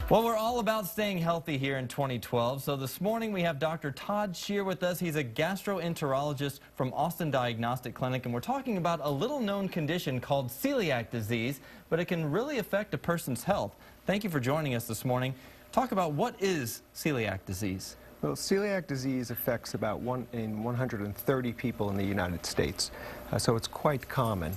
Well, we're all about staying healthy here in 2012. So this morning we have Dr. Todd Shear with us. He's a gastroenterologist from Austin Diagnostic Clinic, and we're talking about a little-known condition called celiac disease, but it can really affect a person's health. Thank you for joining us this morning. Talk about what is celiac disease. Well, celiac disease affects about 1 in 130 people in the United States, so it's quite common.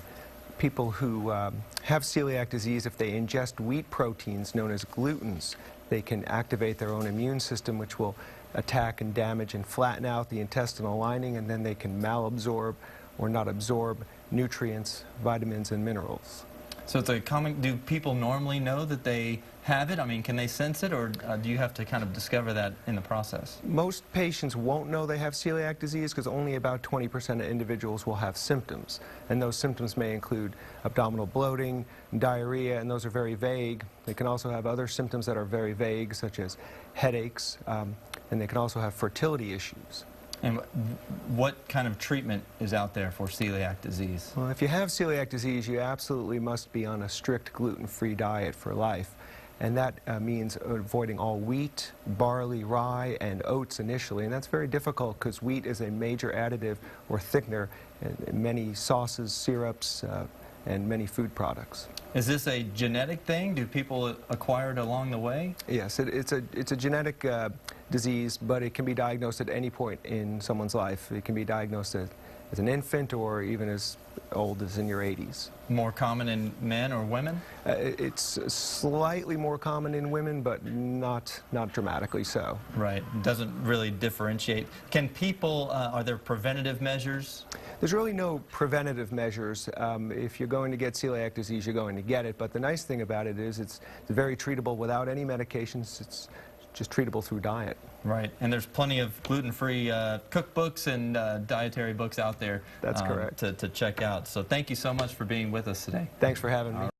People who have celiac disease, if they ingest wheat proteins known as glutens, they can activate their own immune system, which will attack and damage and flatten out the intestinal lining, and then they can malabsorb or not absorb nutrients, vitamins, and minerals. So it's a common, do people normally know that they have it? I mean, can they sense it, or do you have to kind of discover that in the process? Most patients won't know they have celiac disease because only about 20% of individuals will have symptoms. And those symptoms may include abdominal bloating, diarrhea, and those are very vague. They can also have other symptoms that are very vague, such as headaches, and they can also have fertility issues. And what kind of treatment is out there for celiac disease? Well, if you have celiac disease, you absolutely must be on a strict gluten-free diet for life. And that means avoiding all wheat, barley, rye, and oats initially. And that's very difficult because wheat is a major additive or thickener in many sauces, syrups, and many food products. Is this a genetic thing? Do people acquire it along the way? Yes, it's a genetic disease, but it can be diagnosed at any point in someone's life. It can be diagnosed as an infant or even as old as in your 80s. More common in men or women? It's slightly more common in women, but not dramatically so. Right. It doesn't really differentiate. Can people, are there preventative measures? There's really no preventative measures. If you're going to get celiac disease, you're going to get it. But the nice thing about it is it's very treatable without any medications. It's just treatable through diet. Right, and there's plenty of gluten-free cookbooks and dietary books out there. That's correct. To check out. So thank you so much for being with us today. Thanks for having me.